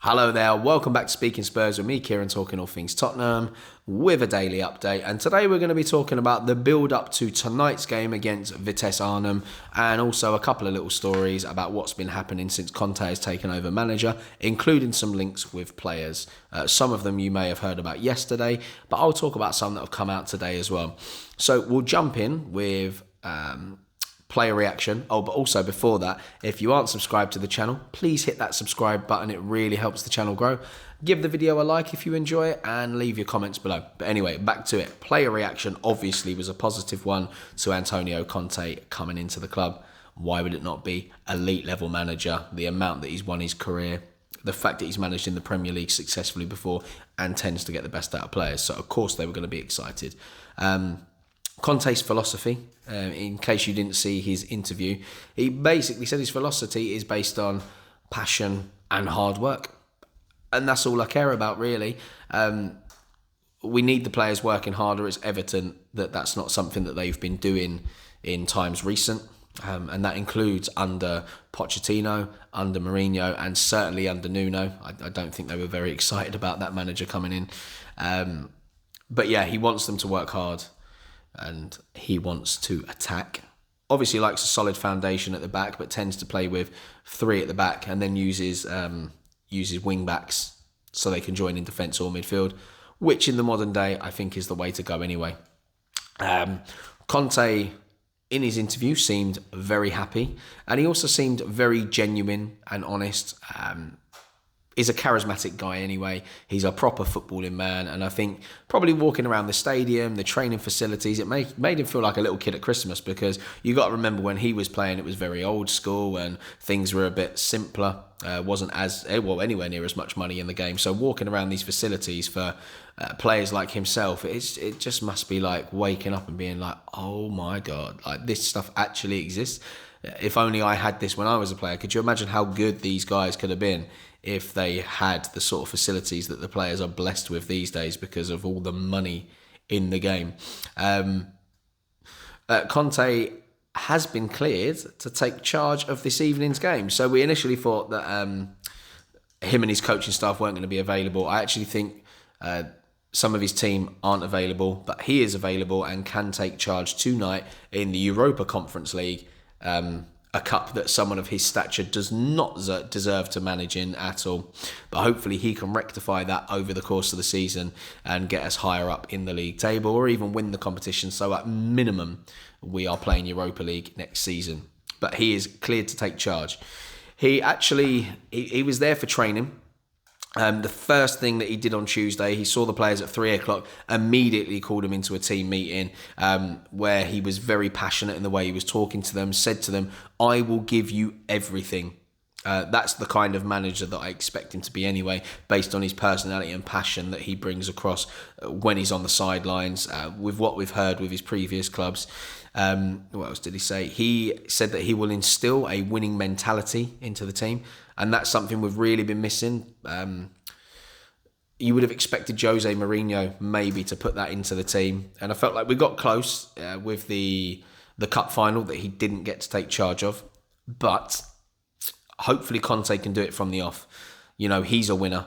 Hello there, welcome back to Speaking Spurs with me, Kieran, talking all things Tottenham with a daily update. And today we're going to be talking about the build-up to tonight's game against Vitesse Arnhem, and also a couple of little stories about what's been happening since Conte has taken over manager, including some links with players. Some of them you may have heard about yesterday, but I'll talk about some that have come out today as well. So we'll jump in with player reaction. Oh, but also before that, if you aren't subscribed to the channel, please hit that subscribe button. It really helps the channel grow. Give the video a like if you enjoy it and leave your comments below. But anyway, back to it. Player reaction obviously was a positive one to Antonio Conte coming into the club. Why would it not be? Elite level manager, the amount that he's won his career, the fact that he's managed in the Premier League successfully before and tends to get the best out of players. So of course they were going to be excited. Conte's philosophy, in case you didn't see his interview, he basically said his philosophy is based on passion and hard work. And that's all I care about, really. We need the players working harder. It's evident that that's not something that they've been doing in times recent. And that includes under Pochettino, under Mourinho, and certainly under Nuno. I don't think they were very excited about that manager coming in. But yeah, he wants them to work hard. And he wants to attack. Obviously likes a solid foundation at the back, but tends to play with three at the back and then uses wing backs so they can join in defence or midfield, which in the modern day I think is the way to go anyway. Conte, in his interview, seemed very happy, and he also seemed very genuine and honest. He's a charismatic guy anyway. He's a proper footballing man, and I think probably walking around the stadium, the training facilities, it made him feel like a little kid at Christmas, because you got to remember when he was playing, it was very old school and things were a bit simpler. Wasn't anywhere near as much money in the game. So walking around these facilities for players like himself, it just must be like waking up and being like, oh my God, like this stuff actually exists. If only I had this when I was a player. Could you imagine how good these guys could have been if they had the sort of facilities that the players are blessed with these days because of all the money in the game? Conte has been cleared to take charge of this evening's game. So we initially thought that him and his coaching staff weren't going to be available. I actually think some of his team aren't available, but he is available and can take charge tonight in the Europa Conference League. A cup that someone of his stature does not deserve to manage in at all. But hopefully he can rectify that over the course of the season and get us higher up in the league table or even win the competition. So at minimum, we are playing Europa League next season. But he is cleared to take charge. He was there for training. The first thing that he did on Tuesday, he saw the players at 3:00, immediately called them into a team meeting where he was very passionate in the way he was talking to them, said to them, I will give you everything. That's the kind of manager that I expect him to be anyway, based on his personality and passion that he brings across when he's on the sidelines, with what we've heard with his previous clubs. What else did he say? He said that he will instill a winning mentality into the team, and that's something we've really been missing. You would have expected Jose Mourinho maybe to put that into the team, and I felt like we got close with the cup final that he didn't get to take charge of, but hopefully Conte can do it from the off. You know, he's a winner,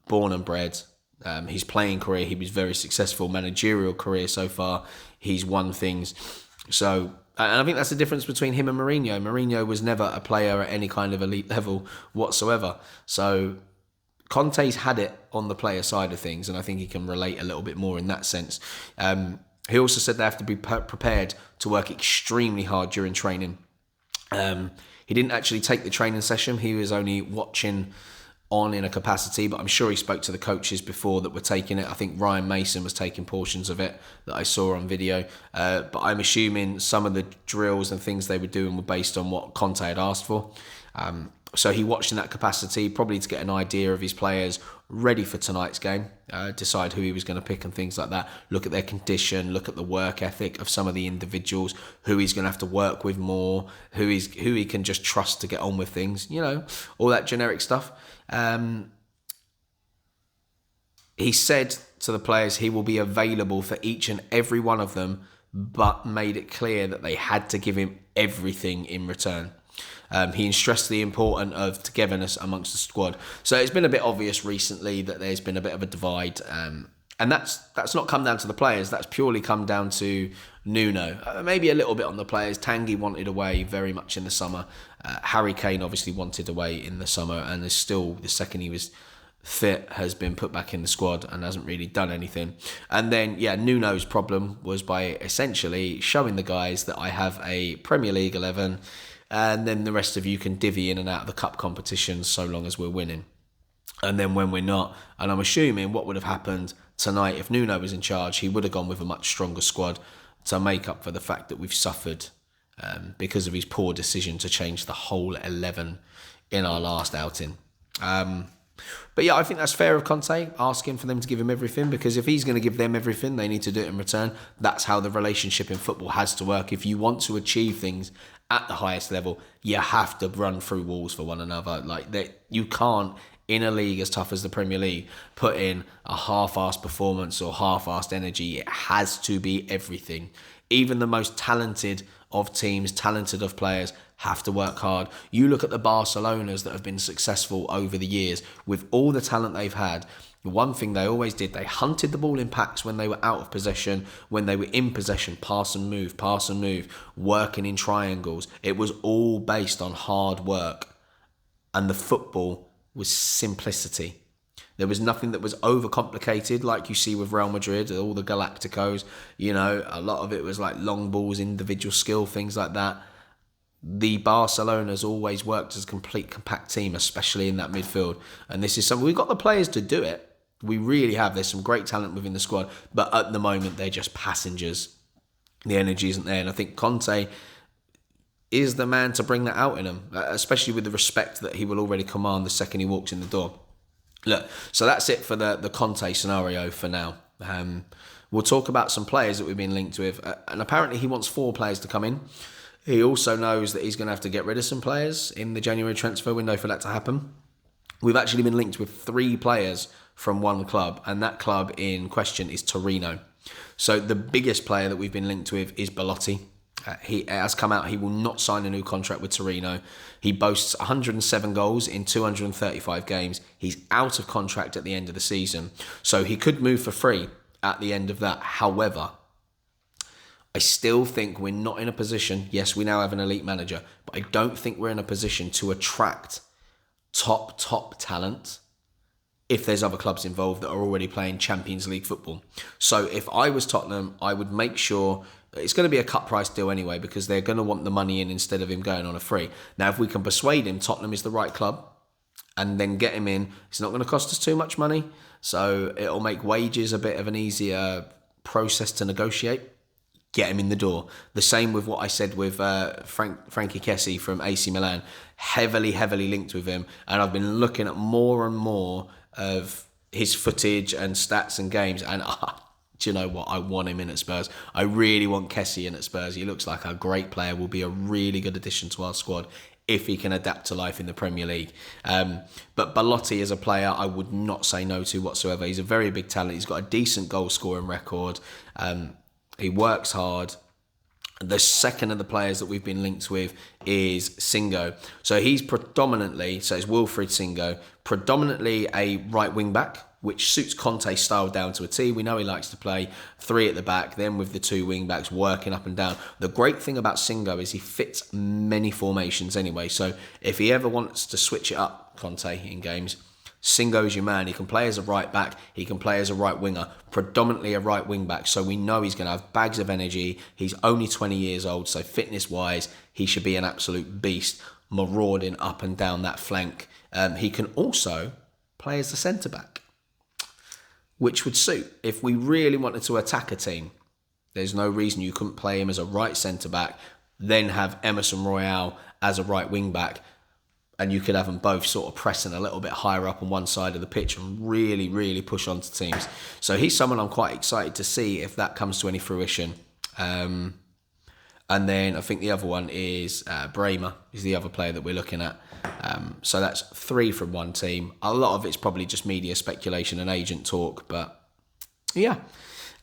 born and bred. His playing career, he was very successful. Managerial career so far, he's won things. So, and I think that's the difference between him and Mourinho. Mourinho was never a player at any kind of elite level whatsoever. So Conte's had it on the player side of things, and I think he can relate a little bit more in that sense. He also said they have to be prepared to work extremely hard during training. He didn't actually take the training session. He was only watching on in a capacity, but I'm sure he spoke to the coaches before that were taking it. I think Ryan Mason was taking portions of it that I saw on video. But I'm assuming some of the drills and things they were doing were based on what Conte had asked for. So he watched in that capacity, probably to get an idea of his players ready for tonight's game, decide who he was going to pick and things like that, look at their condition, look at the work ethic of some of the individuals, who he's going to have to work with more, who he can just trust to get on with things, you know, all that generic stuff. He said to the players he will be available for each and every one of them, but made it clear that they had to give him everything in return. He stressed the importance of togetherness amongst the squad. So it's been a bit obvious recently that there's been a bit of a divide. And that's not come down to the players. That's purely come down to Nuno. Maybe a little bit on the players. Tanguy wanted away very much in the summer. Harry Kane obviously wanted away in the summer, and is still, the second he was fit, has been put back in the squad and hasn't really done anything. And then, Nuno's problem was by essentially showing the guys that I have a Premier League 11, and then the rest of you can divvy in and out of the cup competitions so long as we're winning. And then when we're not, and I'm assuming what would have happened tonight if Nuno was in charge, he would have gone with a much stronger squad to make up for the fact that we've suffered because of his poor decision to change the whole 11 in our last outing. But I think that's fair of Conte, asking for them to give him everything, because if he's going to give them everything, they need to do it in return. That's how the relationship in football has to work. If you want to achieve things at the highest level, you have to run through walls for one another. You can't, in a league as tough as the Premier League, put in a half-assed performance or half-assed energy. It has to be everything. Even the most talented of teams, talented of players, have to work hard. You look at the Barcelonas that have been successful over the years with all the talent they've had. One thing they always did, they hunted the ball in packs when they were out of possession. When they were in possession, pass and move, working in triangles. It was all based on hard work. And the football was simplicity. There was nothing that was overcomplicated like you see with Real Madrid, all the Galacticos. A lot of it was like long balls, individual skill, things like that. The Barcelona's always worked as a complete compact team, especially in that midfield. And this is something, we've got the players to do it. We really have. There's some great talent within the squad, but at the moment they're just passengers. The energy isn't there. And I think Conte is the man to bring that out in him, especially with the respect that he will already command the second he walks in the door. Look, so that's it for the Conte scenario for now. We'll talk about some players that we've been linked with. And apparently he wants 4 players to come in. He also knows that he's going to have to get rid of some players in the January transfer window for that to happen. We've actually been linked with 3 players from one club, and that club in question is Torino. So the biggest player that we've been linked with is Belotti. He has come out, he will not sign a new contract with Torino. He boasts 107 goals in 235 games. He's out of contract at the end of the season. So he could move for free at the end of that. However, I still think we're not in a position, yes, we now have an elite manager, but I don't think we're in a position to attract top talent if there's other clubs involved that are already playing Champions League football. So if I was Tottenham, I would make sure it's going to be a cut price deal anyway, because they're going to want the money in instead of him going on a free. Now, if we can persuade him Tottenham is the right club and then get him in, it's not going to cost us too much money. So it'll make wages a bit of an easier process to negotiate. Get him in the door. The same with what I said with Frankie Kessie from AC Milan. Heavily linked with him. And I've been looking at more and more of his footage and stats and games. And do you know what? I want him in at Spurs. I really want Kessie in at Spurs. He looks like a great player. Will be a really good addition to our squad if he can adapt to life in the Premier League. But Belotti is a player I would not say no to whatsoever. He's a very big talent. He's got a decent goal scoring record. He works hard. The second of the players that we've been linked with is Singo. So he's it's Wilfried Singo, predominantly a right wing back, which suits Conte's style down to a T. We know he likes to play 3 at the back, then with the 2 wing backs working up and down. The great thing about Singo is he fits many formations anyway. So if he ever wants to switch it up, Conte, in games, Singo's your man. He can play as a right back. He can play as a right winger, predominantly a right wing back. So we know he's going to have bags of energy. He's only 20 years old. So fitness wise, he should be an absolute beast, marauding up and down that flank. He can also play as the centre back, which would suit. If we really wanted to attack a team, there's no reason you couldn't play him as a right centre back, then have Emerson Royale as a right wing back. And you could have them both sort of pressing a little bit higher up on one side of the pitch and really push onto teams. So he's someone I'm quite excited to see if that comes to any fruition. And then I think the other one is Bremer is the other player that we're looking at. So that's 3 from one team. A lot of it's probably just media speculation and agent talk. But yeah,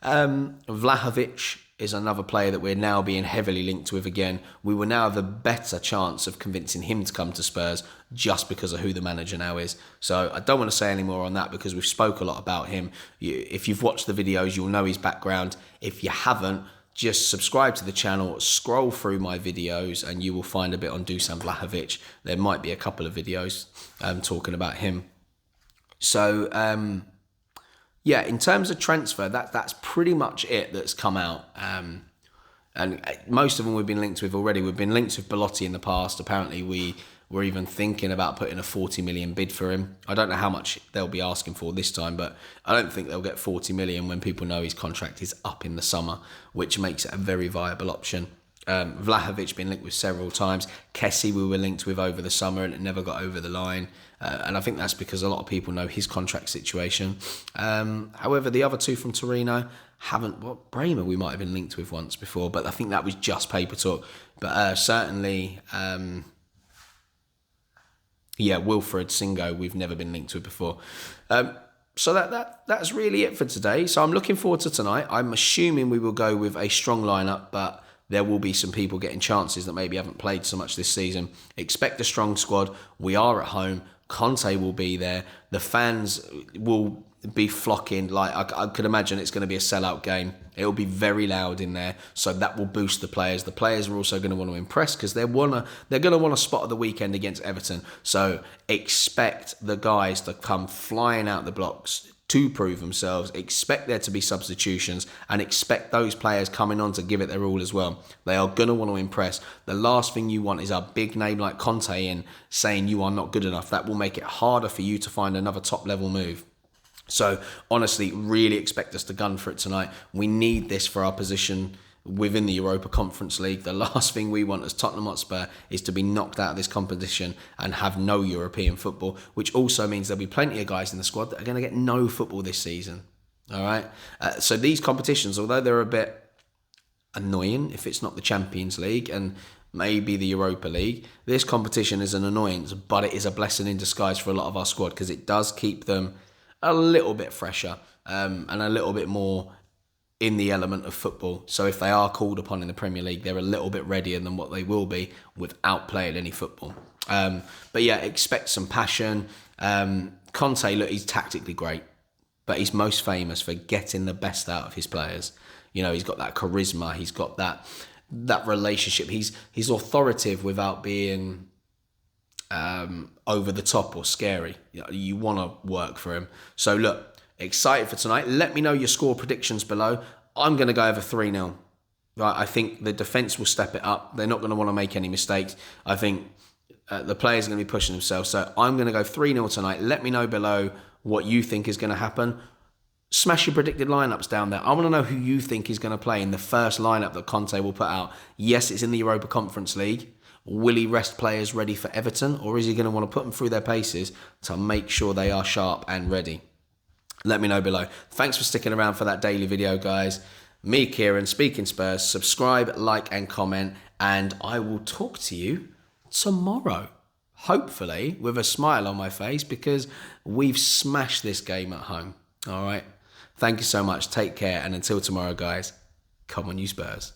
Vlahovic is another player that we're now being heavily linked with again. We will now have a better chance of convincing him to come to Spurs just because of who the manager now is. So I don't want to say any more on that because we've spoke a lot about him. If you've watched the videos, you'll know his background. If you haven't, just subscribe to the channel, scroll through my videos, and you will find a bit on Dusan Vlahovic. There might be a couple of videos talking about him. So, yeah, in terms of transfer, that's pretty much it that's come out. And most of them we've been linked with already. We've been linked with Belotti in the past. Apparently, we were even thinking about putting a 40 million bid for him. I don't know how much they'll be asking for this time, but I don't think they'll get 40 million when people know his contract is up in the summer, which makes it a very viable option. Vlahovic been linked with several times. Kessie we were linked with over the summer and it never got over the line. And I think that's because a lot of people know his contract situation. However, the other two from Torino haven't. Well, Bremer we might have been linked with once before, but I think that was just paper talk. But certainly, Wilfred Singo we've never been linked with before. So that's really it for today. So I'm looking forward to tonight. I'm assuming we will go with a strong lineup, but there will be some people getting chances that maybe haven't played so much this season. Expect a strong squad. We are at home. Conte will be there. The fans will be flocking. Like I could imagine it's going to be a sellout game. It will be very loud in there, so that will boost the players. The players are also going to want to impress because they're going to want a spot of the weekend against Everton. So expect the guys to come flying out the blocks to prove themselves. Expect there to be substitutions and expect those players coming on to give it their all as well. They are going to want to impress. The last thing you want is a big name like Conte in saying you are not good enough. That will make it harder for you to find another top level move. So honestly, really expect us to gun for it tonight. We need this for our position within the Europa Conference League. The last thing we want as Tottenham Hotspur is to be knocked out of this competition and have no European football, which also means there'll be plenty of guys in the squad that are going to get no football this season. All right. So these competitions, although they're a bit annoying if it's not the Champions League and maybe the Europa League, this competition is an annoyance, but it is a blessing in disguise for a lot of our squad because it does keep them a little bit fresher and a little bit more in the element of football. So if they are called upon in the Premier League, they're a little bit readier than what they will be without playing any football. But yeah, expect some passion. Conte, look, he's tactically great, but he's most famous for getting the best out of his players. You know, he's got that charisma. He's got that relationship. He's authoritative without being over the top or scary. You want to work for him. So look, excited for tonight. Let me know your score predictions below. I'm going to go over 3-0. Right, I think the defence will step it up. They're not going to want to make any mistakes. I think the players are going to be pushing themselves. So I'm going to go 3-0 tonight. Let me know below what you think is going to happen. Smash your predicted lineups down there. I want to know who you think is going to play in the first lineup that Conte will put out. Yes, it's in the Europa Conference League. Will he rest players ready for Everton, or is he going to want to put them through their paces to make sure they are sharp and ready? Let me know below. Thanks for sticking around for that daily video, guys. Me, Kieran, Speaking Spurs. Subscribe, like, and comment, and I will talk to you tomorrow. Hopefully with a smile on my face because we've smashed this game at home. All right. Thank you so much. Take care, and until tomorrow, guys. Come on, you Spurs.